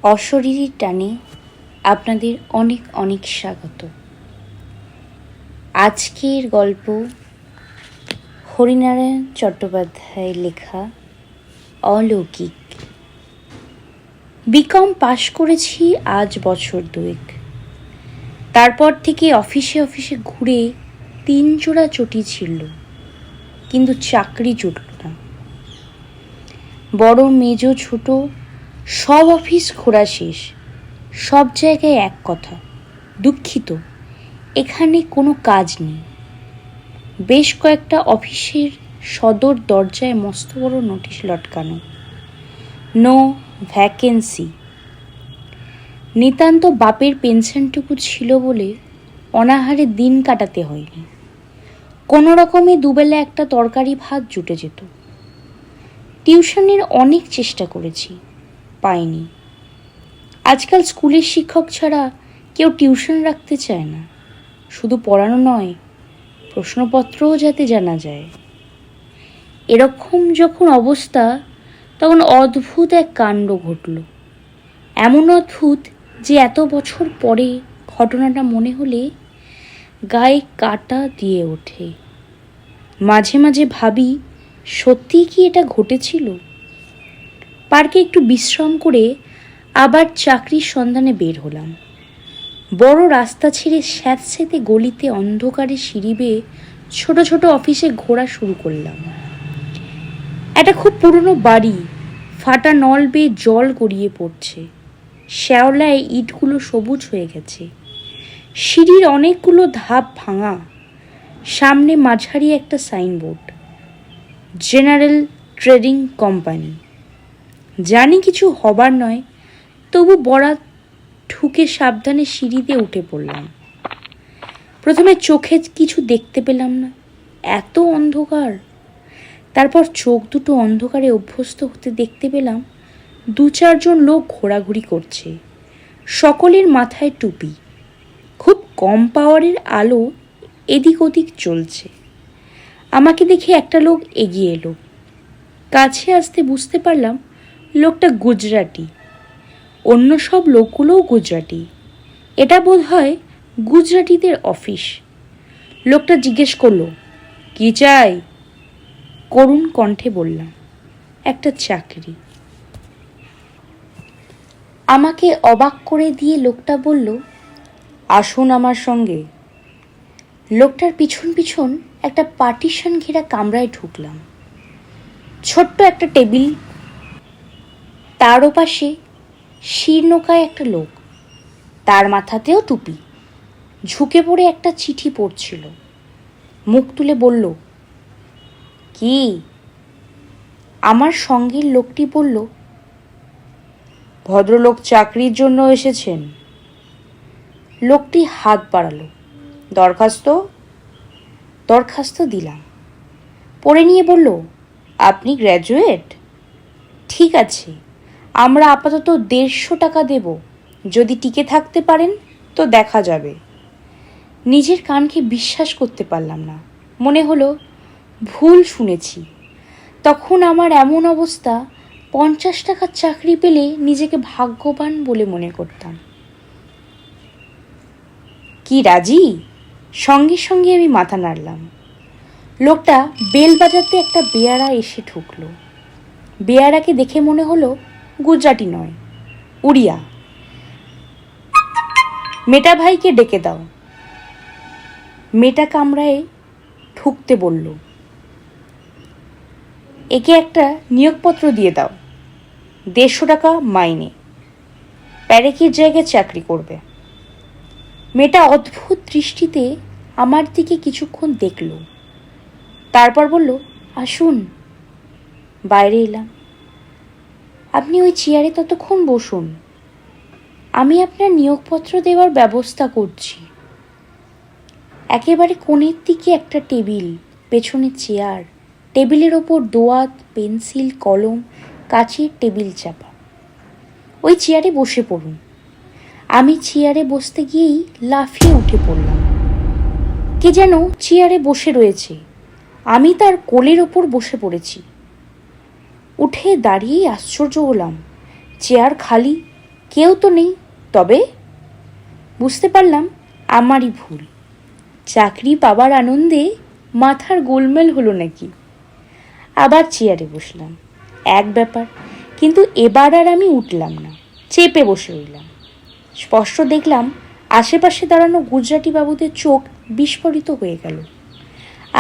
অশরীরী টানে আপনাদের অনেক অনেক স্বাগত। আজকের গল্প হরিনারায়ণ চট্টোপাধ্যায়ের লেখা অলৌকিক। বিকম পাশ করেছি আজ বছর দুয়েক। তারপর থেকে অফিসে অফিসে ঘুরে 3 জোড়া চটি ছিল, কিন্তু চাকরি জুটল না। বড় মেজ ছোট সব অফিস ঘোরা শেষ, সব জায়গায় এক কথা, দুঃখিত, এখানে কোনো কাজ নেই। বেশ কয়েকটা অফিসের সদর দরজায় মস্ত বড় নোটিশ লটকানো, নো ভ্যাকেন্সি। নিতান্ত বাপের পেনশনটুকু ছিল বলে অনাহারে দিন কাটাতে হয়নি। কোনো রকমে দুবেলা একটা তরকারি ভাত জুটে যেত। টিউশনের অনেক চেষ্টা করেছি, পাইনি। আজকাল স্কুলের শিক্ষক ছাড়া কেউ টিউশন রাখতে চায় না। শুধু পড়ানো নয়, প্রশ্নপত্রও যাতে জানা যায়। এরকম যখন অবস্থা, তখন অদ্ভুত এক কাণ্ড ঘটল। এমন অদ্ভুত যে এত বছর পরে ঘটনাটা মনে হলে গায়ে কাঁটা দিয়ে ওঠে। মাঝে মাঝে ভাবি, সত্যিই কি এটা ঘটেছিল? পার্কে একটু বিশ্রাম করে আবার চাকরির সন্ধানে বের হলাম। বড় রাস্তা ছেড়ে স্যাঁতস্যাঁতে গলিতে অন্ধকারে সিঁড়ি বেয়ে ছোট ছোট অফিসে ঘোরা শুরু করলাম। একটা খুব পুরনো বাড়ি, ফাটা নল বেয়ে জল গড়িয়ে পড়ছে। শ্যাওলায় ইটগুলো সবুজ হয়ে গেছে। সিঁড়ির অনেকগুলো ধাপ ভাঙা। সামনে মাঝারি একটা সাইনবোর্ড, জেনারেল ট্রেডিং কোম্পানি। জানি কিছু হবার নয়, তবু বরাত ঠুকে সাবধানে সিঁড়িতে উঠে পড়লাম। প্রথমে চোখে কিছু দেখতে পেলাম না, এত অন্ধকার। তারপর চোখ দুটো অন্ধকারে অভ্যস্ত হতে দেখতে পেলাম 2-4 জন লোক ঘোরাঘুরি করছে। সকলের মাথায় টুপি। খুব কম পাওয়ারের আলো এদিক ওদিক চলছে। আমাকে দেখে একটা লোক এগিয়ে এলো। কাছে আসতে বুঝতে পারলাম লোকটা গুজরাটি। অন্য সব লোকগুলোও গুজরাটি। এটা বোধ হয় গুজরাটিদের অফিস। লোকটা জিজ্ঞেস করলো, কি চাই? করুণ কণ্ঠে বললাম, একটা চাকরি। আমাকে অবাক করে দিয়ে লোকটা বলল, আসুন আমার সঙ্গে। লোকটার পিছন পিছন একটা পার্টিশন ঘেরা কামরায় ঢুকলাম। ছোট্ট একটা টেবিল, তার ওপাশে শীর্ণকায় একটা লোক, তার মাথাতেও টুপি। ঝুঁকে পড়ে একটা চিঠি পড়ছিল। মুখ তুলে বলল, কি? আমার সঙ্গের লোকটি বলল, ভদ্রলোক চাকরির জন্য এসেছেন। লোকটি হাত বাড়ালো, দরখাস্ত দিলাম। পড়ে নিয়ে বলল, আপনি গ্র্যাজুয়েট? ঠিক আছে, আমরা আপাতত 150 টাকা দেব। যদি টিকে থাকতে পারেন তো দেখা যাবে। নিজের কানকে বিশ্বাস করতে পারলাম না। মনে হলো ভুল শুনেছি। তখন আমার এমন অবস্থা, 50 টাকার চাকরি পেলে নিজেকে ভাগ্যবান বলে মনে করতাম। কি রাজি? সঙ্গে সঙ্গে আমি মাথা নাড়লাম। লোকটা বেল বাজাতে একটা বেয়ারা এসে ঢুকলো। বেয়ারাকে দেখে মনে হলো গুজরাটি নয়, উড়িয়া। মেটা ভাইকে ডেকে দাও। মেটা কামরায় ঢুকতে বলল, একে একটা নিয়োগপত্র দিয়ে দাও, 150 টাকা মাইনে, প্যারেকের জায়গায় চাকরি করবে। মেয়েটা অদ্ভুত দৃষ্টিতে আমার দিকে কিছুক্ষণ দেখল, তারপর বলল, আসুন। বাইরে এলাম। আপনি ওই চেয়ারে ততক্ষণ বসুন, আমি আপনার নিয়োগপত্র দেওয়ার ব্যবস্থা করছি। একেবারে কোণের দিকে একটা টেবিল, পেছনে চেয়ার, টেবিলের ওপর দোয়াত, পেন্সিল, কলম, কাচের টেবিল চাপা। ওই চেয়ারে বসে পড়ুন। আমি চেয়ারে বসতে গিয়েই লাফিয়ে উঠে পড়লাম। কে যেন চেয়ারে বসে রয়েছে, আমি তার কোলের ওপর বসে পড়েছি। উঠে দাঁড়িয়েই আশ্চর্য হলাম, চেয়ার খালি, কেউ তো নেই। তবে বুঝতে পারলাম আমারই ভুল। চাকরি পাবার আনন্দে মাথার গোলমেল হলো নাকি। আবার চেয়ারে বসলাম। এক ব্যাপার, কিন্তু এবার আর আমি উঠলাম না, চেপে বসে রইলাম। স্পষ্ট দেখলাম আশেপাশে দাঁড়ানো গুজরাটি বাবুদের চোখ বিস্ফোরিত হয়ে গেল।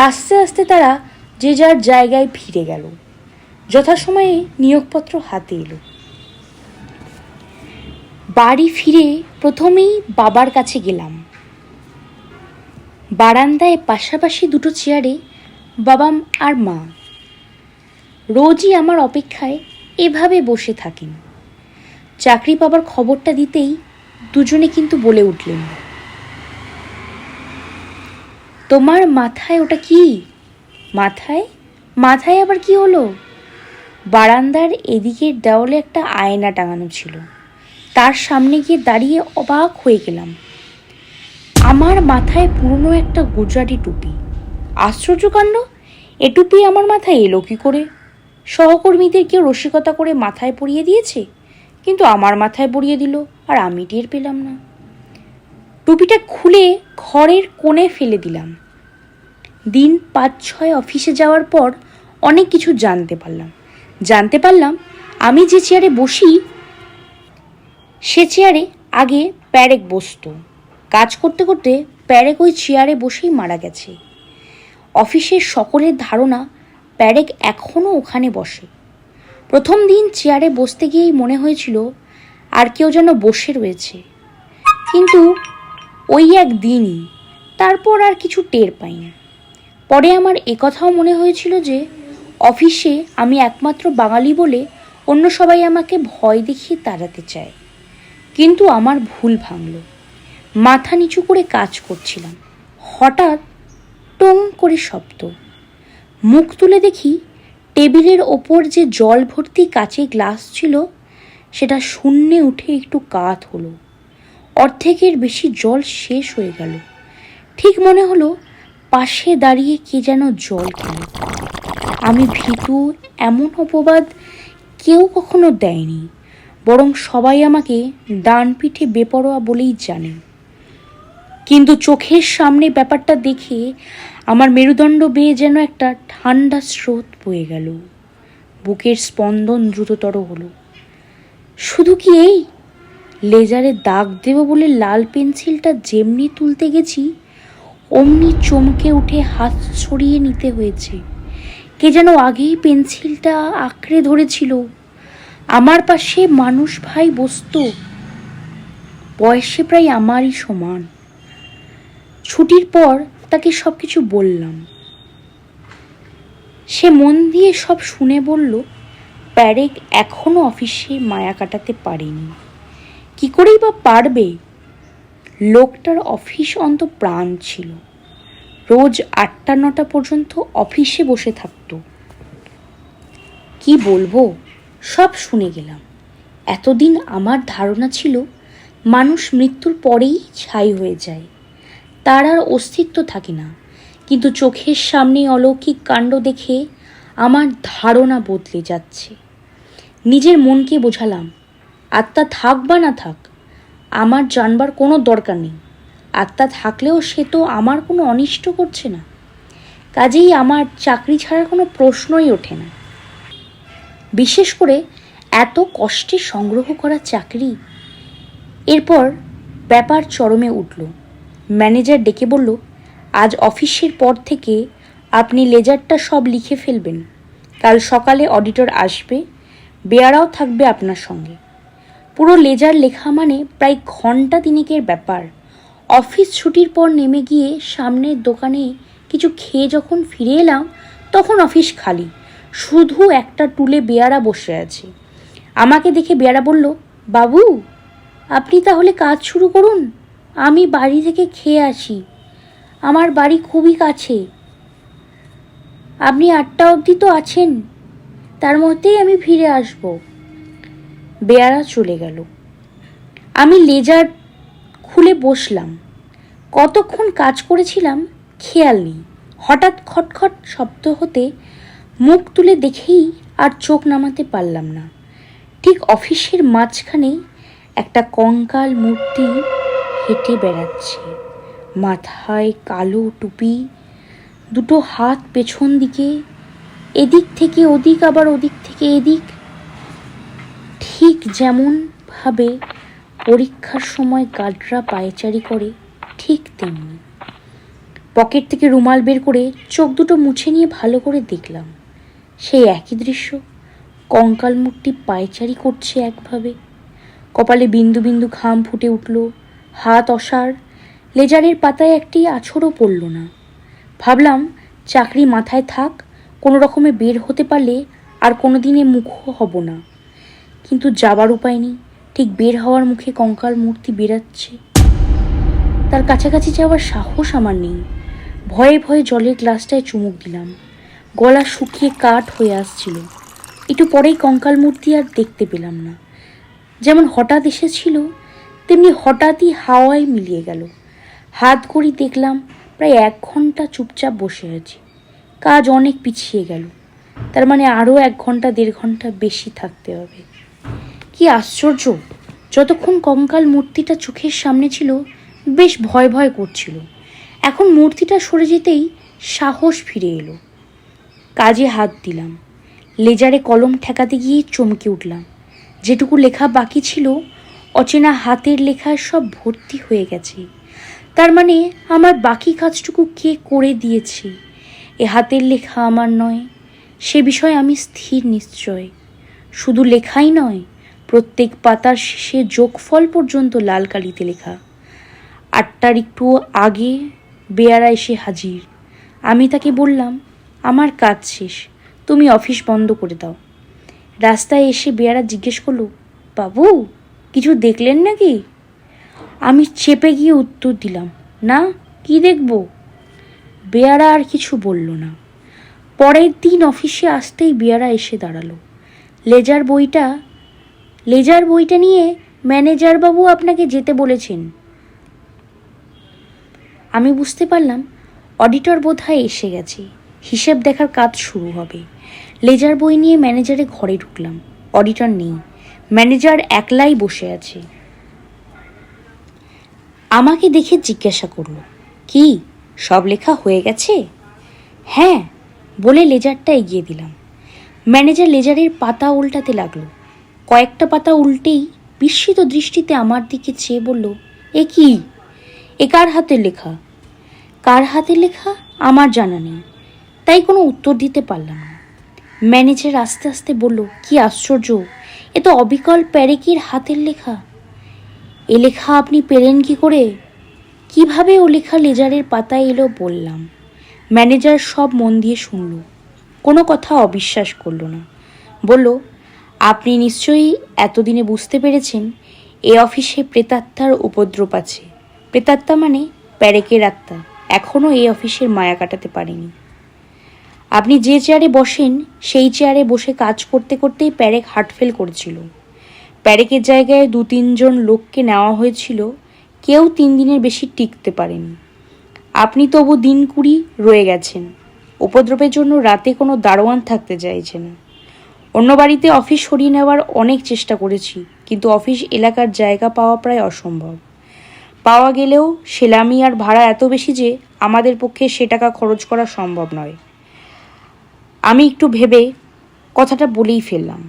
আস্তে আস্তে তারা যে যার জায়গায় ফিরে গেল। যথাসময়ে নিয়োগপত্র হাতে এলো। বাড়ি ফিরে প্রথমেই বাবার কাছে গেলাম। বারান্দায় পাশাপাশি দুটো চেয়ারে বাবা আর মা রোজই আমার অপেক্ষায় এভাবে বসে থাকেন। চাকরি পাবার খবরটা দিতেই দুজনে কিন্তু বলে উঠলেন, তোমার মাথায় ওটা কি? মাথায় মাথায় আবার কি হলো? বারান্দার এদিকের দেওয়ালে একটা আয়না টাঙানো ছিল। তার সামনে গিয়ে দাঁড়িয়ে অবাক হয়ে গেলাম। আমার মাথায় পুরনো একটা গুজরাটি টুপি। আশ্চর্যকাণ্ড, এ টুপি আমার মাথায় এলো কি করে? সহকর্মীদের কেউ রসিকতা করে মাথায় পরিয়ে দিয়েছে, কিন্তু আমার মাথায় পরিয়ে দিল আর আমি টের পেলাম না। টুপিটা খুলে ঘরের কোণে ফেলে দিলাম। দিন 5-6 অফিসে যাওয়ার পর অনেক কিছু জানতে পারলাম আমি যে চেয়ারে বসি সে চেয়ারে আগে প্যারেক বসতো। কাজ করতে করতে প্যারেক ওই চেয়ারে বসেই মারা গেছে। অফিসের সকলের ধারণা প্যারেক এখনও ওখানে বসে। প্রথম দিন চেয়ারে বসতে গিয়েই মনে হয়েছিল আর কেউ যেন বসে রয়েছে, কিন্তু ওই একদিনই, তারপর আর কিছু টের পাইনি। পরে আমার একথাও মনে হয়েছিল যে অফিসে আমি একমাত্র বাঙালি বলে অন্য সবাই আমাকে ভয় দেখিয়ে তাড়াতে চায়। কিন্তু আমার ভুল ভাঙল। মাথা নিচু করে কাজ করছিলাম, হঠাৎ টং করে শব্দ। মুখ তুলে দেখি টেবিলের ওপর যে জল ভর্তি কাচের গ্লাস ছিল সেটা শূন্যে উঠে একটু কাত হলো। অর্ধেকের বেশি জল শেষ হয়ে গেল। ঠিক মনে হলো পাশে দাঁড়িয়ে কে যেন জল খেল। আমি ভীতু এমন অপবাদ কেউ কখনো দেয়নি, বরং সবাই আমাকে ডান পিঠে বেপরোয়া বলেই জানে। কিন্তু চোখের সামনে ব্যাপারটা দেখে আমার মেরুদণ্ড বেয়ে যেন একটা ঠান্ডা স্রোত বয়ে গেল। বুকের স্পন্দন দ্রুততর হলো। শুধু কি এই, লেজারে দাগ দেব বলে লাল পেন্সিলটা যেমনি তুলতে গেছি অমনি চমকে উঠে হাত ছড়িয়ে নিতে হয়েছে। কে যেন আগেই পেন্সিলটা আঁকড়ে ধরেছিল। আমার পাশে মানুষ ভাই বসত, বয়সে প্রায় আমারই সমান। ছুটির পর তাকে সব কিছু বললাম। সে মন দিয়ে সব শুনে বলল, প্যারেক এখনো অফিসে মায়া কাটাতে পারেনি। কি করেই বা পারবে? লোকটার অফিস অন্ত প্রাণ ছিল। রোজ 8টা-9টা পর্যন্ত অফিসে বসে থাকতো। কি বলবো, সব শুনে গেলাম। এতদিন আমার ধারণা ছিল মানুষ মৃত্যুর পরেই ছাই হয়ে যায়, তার আর অস্তিত্ব থাকে না। কিন্তু চোখের সামনে অলৌকিক কাণ্ড দেখে আমার ধারণা বদলে যাচ্ছে। নিজের মনকে বোঝালাম, আত্মা থাক বা না থাক, আমার জানবার কোনো দরকার নেই। আত্মা থাকলেও সে তো আমার কোনো অনিষ্ট করছে না। কাজেই আমার চাকরি ছাড়ার কোনো প্রশ্নই ওঠে না। বিশেষ করে এত কষ্টে সংগ্রহ করা চাকরি। এরপর ব্যাপার চরমে উঠল। ম্যানেজার ডেকে বলল, আজ অফিসের পর থেকে আপনি লেজারটা সব লিখে ফেলবেন। কাল সকালে অডিটর আসবে, বেয়ারাও থাকবে আপনার সঙ্গে। পুরো লেজার লেখা মানে প্রায় ঘন্টা তিনেকের ব্যাপার। অফিস ছুটির পর নেমে গিয়ে সামনের দোকানে কিছু খেয়ে যখন ফিরে এলাম তখন অফিস খালি, শুধু একটা টুলে বেয়ারা বসে আছে। আমাকে দেখে বেয়ারা বলল, বাবু আপনি তাহলে কাজ শুরু করুন, আমি বাড়ি থেকে খেয়ে আসি। আমার বাড়ি খুবই কাছে, আপনি 8টা অবধি তো আছেন, তার মধ্যেই আমি ফিরে আসব। বেয়ারা চলে গেল। আমি লেজার খুলে বসলাম। কতক্ষণ কাজ করেছিলাম খেয়াল নেই। হঠাৎ খটখট শব্দ হতে মুখ তুলে দেখেই আর চোখ নামাতে পারলাম না। ঠিক অফিসের মাঝখানে একটা কঙ্কাল মূর্তি হেঁটে বেড়াচ্ছে, মাথায় কালো টুপি, দুটো হাত পেছন দিকে, এদিক থেকে ওদিক আবার ওদিক থেকে এদিক, ঠিক যেমন ভাবে পরীক্ষার সময় গার্ডরা পায়চারি করে ঠিক তেমনি। পকেট থেকে রুমাল বের করে চোখ দুটো মুছে নিয়ে ভালো করে দেখলাম, সেই একই দৃশ্য। কঙ্কাল মূর্তি পায়চারি করছে একভাবে, কপালে বিন্দু বিন্দু ঘাম ফুটে উঠল, হাত অসাড়, লেজারের পাতায় একটি আছড়ও পড়ল না। ভাবলাম চাকরি মাথায় থাক, কোনো রকমে বের হতে পারলে আর কোনো দিনে মুখও হব না। কিন্তু যাবার উপায় নেই, ঠিক বের হওয়ার মুখে কঙ্কাল মূর্তি বেরাচ্ছে। তার কাছাকাছি যাওয়ার সাহস আমার নেই। ভয়ে ভয়ে জলের গ্লাসটায় চুমুক দিলাম। গলা শুকিয়ে কাঠ হয়ে আসছিল। একটু পরেই কঙ্কাল মূর্তি আর দেখতে পেলাম না। যেমন হঠাৎ এসেছিল তেমনি হঠাৎই হাওয়ায় মিলিয়ে গেল। হাত ঘড়ি দেখলাম প্রায় 1 ঘন্টা চুপচাপ বসে আছি। কাজ অনেক পিছিয়ে গেল, তার মানে আরও 1 ঘন্টা 1.5 ঘন্টা বেশি থাকতে হবে। কি আশ্চর্য, যতক্ষণ কঙ্কাল মূর্তিটা চোখের সামনে ছিল বেশ ভয় ভয় করছিল, এখন মূর্তিটা সরে যেতেই সাহস ফিরে এলো। কাজে হাত দিলাম, লেজারে কলম ঠেকাতে গিয়ে চমকে উঠলাম। যেটুকু লেখা বাকি ছিল অচেনা হাতের লেখায় সব ভর্তি হয়ে গেছে। তার মানে আমার বাকি কাজটুকু কে করে দিয়েছে? এ হাতের লেখা আমার নয়, সে বিষয়ে আমি স্থির নিশ্চয়। শুধু লেখাই নয়, প্রত্যেক পাতার শেষে যোগফল পর্যন্ত লাল কালিতে লেখা। 8টার একটু আগে বেয়ারা এসে হাজির। আমি তাকে বললাম, আমার কাজ শেষ, তুমি অফিস বন্ধ করে দাও। রাস্তায় এসে বেয়ারা জিজ্ঞেস করলো, বাবু কিছু দেখলেন নাকি? আমি চেপে গিয়ে উত্তর দিলাম, না, কি দেখব? বেয়ারা আর কিছু বলল না। পরের দিন অফিসে আসতেই বেয়ারা এসে দাঁড়ালো। লেজার বইটা নিয়ে ম্যানেজার বাবু আপনাকে যেতে বলেছেন। আমি বুঝতে পারলাম অডিটর বোধহয় এসে গেছে, হিসেব দেখার কাজ শুরু হবে। লেজার বই নিয়ে ম্যানেজারের ঘরে ঢুকলাম। অডিটর নেই, ম্যানেজার একলাই বসে আছে। আমাকে দেখে জিজ্ঞাসা করলো, কি সব লেখা হয়ে গেছে? হ্যাঁ বলে লেজারটা এগিয়ে দিলাম। ম্যানেজার লেজারের পাতা উল্টাতে লাগলো। কয়েকটা পাতা উল্টেই বিস্মিত দৃষ্টিতে আমার দিকে চেয়ে বলল, এ কি? এ কার হাতের লেখা? কার হাতের লেখা আমার জানা নেই, তাই কোনো উত্তর দিতে পারলাম না। ম্যানেজার আস্তে আস্তে বলল, কি আশ্চর্য, এ তো অবিকল প্যারেকের হাতের লেখা। এ লেখা আপনি পেলেন কি করে? কিভাবে ও লেখা লেজারের পাতায় এলো বললাম। ম্যানেজার সব মন দিয়ে শুনল, কোনো কথা অবিশ্বাস করল না। বলল, আপনি নিশ্চয়ই এতদিনে বুঝতে পেরেছেন এ অফিসে প্রেতাত্মার উপদ্রব আছে। প্রেতাত্মা মানে প্যারেকের আত্মা এখনও এই অফিসের মায়া কাটাতে পারেনি। আপনি যে চেয়ারে বসেন সেই চেয়ারে বসে কাজ করতে করতেই প্যারেক হার্টফেল করেছিল। প্যারেকের জায়গায় 2-3 জন লোককে নেওয়া হয়েছিল, কেউ 3 দিনের বেশি টিকতে পারেনি। আপনি তবু দিন 20 রয়ে গেছেন। উপদ্রবের জন্য রাতে কোনো দারোয়ান থাকতে চাইছে না। অন্য বাড়িতে অফিস সরিয়ে নেওয়ার অনেক চেষ্টা করেছি, কিন্তু অফিস এলাকার জায়গা পাওয়া প্রায় অসম্ভব। পাওয়া গেলেও সেলামি আর ভাড়া এত বেশি যে আমাদের পক্ষে সে টাকা খরচ করা সম্ভব নয়। আমি একটু ভেবে কথাটা বলেই ফেললাম,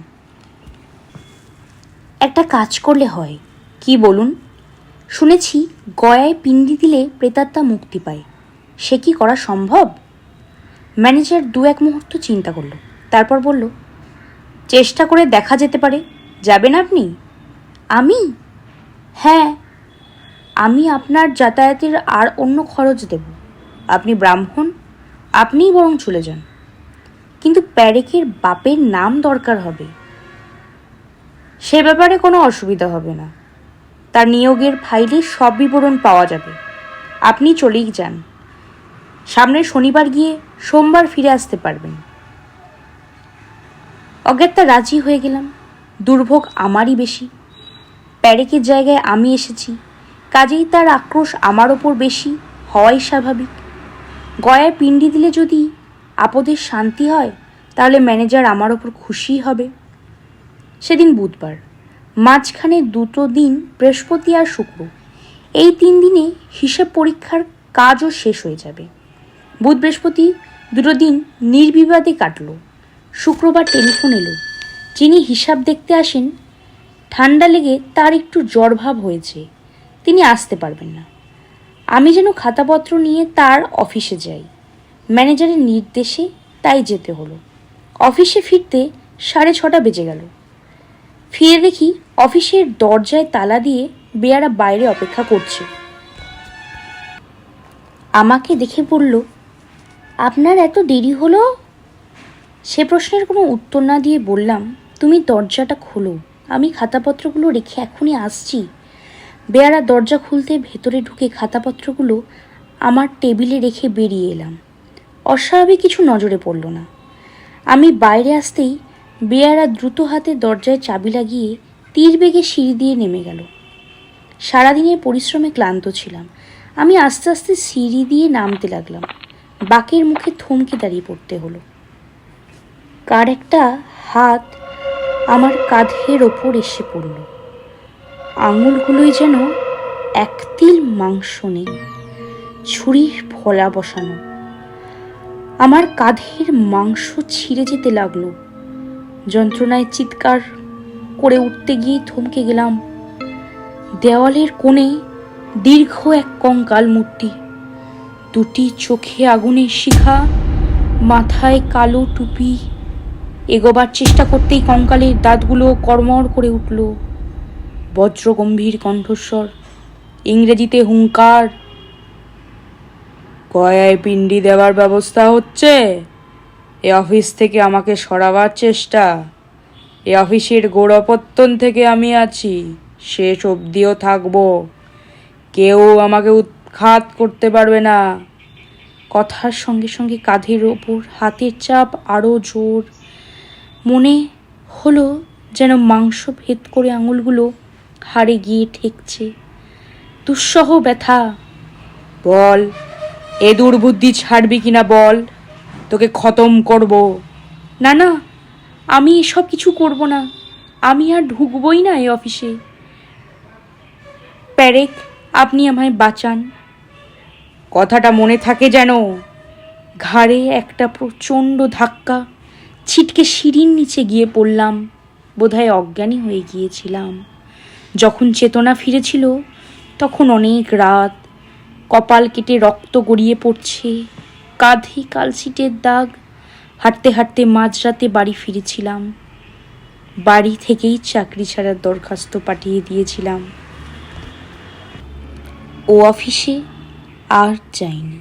একটা কাজ করলে হয়। কি বলুন? শুনেছি গয়ায় পিণ্ডি দিলে প্রেতাত্মা মুক্তি পায়, সে কি করা সম্ভব? ম্যানেজার 2-1 মুহূর্ত চিন্তা করলো, তারপর বলল, চেষ্টা করে দেখা যেতে পারে। যাবেন আপনি? আমি? হ্যাঁ, আমি আপনার যাতায়াতের আর অন্য খরচ দেব। আপনি ব্রাহ্মণ, আপনিই বরং চলে যান। কিন্তু প্যারেকের বাপের নাম দরকার হবে। সে ব্যাপারে কোনো অসুবিধা হবে না, তার নিয়োগের ফাইলে সব বিবরণ পাওয়া যাবে। আপনি চলেই যান, সামনের শনিবার গিয়ে সোমবার ফিরে আসতে পারবেন। অজ্ঞাতটা রাজি হয়ে গেলাম। দুর্ভোগ আমারই বেশি, প্যারেকের জায়গায় আমি এসেছি, কাজেই তার আক্রোশ আমার ওপর বেশি হওয়াই স্বাভাবিক। গয়ায় পিণ্ডি দিলে যদি আপদের শান্তি হয় তাহলে ম্যানেজার আমার ওপর খুশিই হবে। সেদিন বুধবার, মাঝখানে 2 দিন বৃহস্পতি আর শুক্র, এই 3 দিনে হিসাব পরীক্ষার কাজও শেষ হয়ে যাবে। বুধ বৃহস্পতি 2 দিন নির্বিবাদে কাটলো। শুক্রবার টেলিফোন এলো, যিনি হিসাব দেখতে আসেন ঠান্ডা লেগে তার একটু জ্বর ভাব হয়েছে, তিনি আসতে পারবেন না। আমি যেন খাতাপত্র নিয়ে তার অফিসে যাই, ম্যানেজারের নির্দেশে তাই যেতে হলো। অফিসে ফিরতে 6:30 বেজে গেল। ফিরে দেখি অফিসের দরজায় তালা দিয়ে বেয়ারা বাইরে অপেক্ষা করছে। আমাকে দেখে বলল, আপনার এত দেরি হলো? সে প্রশ্নের কোনো উত্তর না দিয়ে বললাম, তুমি দরজাটা খোলো, আমি খাতাপত্রগুলো রেখে এখনই আসছি। বেয়ারা দরজা খুলতে ভেতরে ঢুকে খাতাপত্রগুলো আমার টেবিলে রেখে বেরিয়ে এলাম। অস্বাভাবিক কিছু নজরে পড়ল না। আমি বাইরে আসতেই বেয়ারা দ্রুত হাতে দরজায় চাবি লাগিয়ে তীর বেগে সিঁড়ি দিয়ে নেমে গেল। সারাদিনের পরিশ্রমে ক্লান্ত ছিলাম। আমি আস্তে আস্তে সিঁড়ি দিয়ে নামতে লাগলাম। বাঁকের মুখে থমকে দাঁড়িয়ে পড়তে হলো। কার একটা হাত আমার কাঁধের ওপর এসে পড়ল। আঙুলগুলোই যেন এক তিল মাংস নেই, ছুরির ফলা বসানো। আমার কাঁধের মাংস ছিঁড়ে যেতে লাগলো। যন্ত্রণায় চিৎকার করে উঠতে গিয়ে থমকে গেলাম। দেওয়ালের কোণে দীর্ঘ এক কঙ্কাল মূর্তি, 2টি চোখে আগুনের শিখা, মাথায় কালো টুপি। এগোবার চেষ্টা করতেই কঙ্কালের দাঁতগুলো কড়মড় করে উঠল। বজ্রগম্ভীর কণ্ঠস্বর, ইংরেজিতে হুঙ্কার, গয়ায় পিণ্ডি দেওয়ার ব্যবস্থা হচ্ছে। এ অফিস থেকে আমাকে সরাবার চেষ্টা। এ অফিসের গোড়াপত্তন থেকে আমি আছি, শেষ অবধিও থাকবো। কেউ আমাকে উৎখাত করতে পারবে না। কথার সঙ্গে সঙ্গে কাঁধের ওপর হাতের চাপ আরও জোর। মনে হলো যেন মাংস ভেদ করে আঙুলগুলো হাড়ে গিয়ে ঠেকছে। দুঃসহ ব্যথা। বল, এ দুর্বুদ্ধি ছাড়বি কিনা বল, তোকে খতম করব। না না, আমি এসব কিছু করব না। আমি আর ঢুকবই না এই অফিসে। প্যারেক, আপনি আমায় বাঁচান। কথাটা মনে থাকে যেন। ঘাড়ে একটা প্রচণ্ড ধাক্কা, ছিটকে সিঁড়ির নিচে গিয়ে পড়লাম। বোধহয় অজ্ঞানী হয়ে গিয়েছিলাম। যখন চেতনা ফিরেছিল তখন অনেক রাত। কপাল কেটে রক্ত গড়িয়ে পড়ছে, কাঁধে কালশিটের দাগ। হাঁটতে হাঁটতে মাঝরাতে বাড়ি ফিরেছিলাম। বাড়ি থেকেই চাকরি ছাড়ার দরখাস্ত পাঠিয়ে দিয়েছিলাম। ও অফিসে আর যাইনি।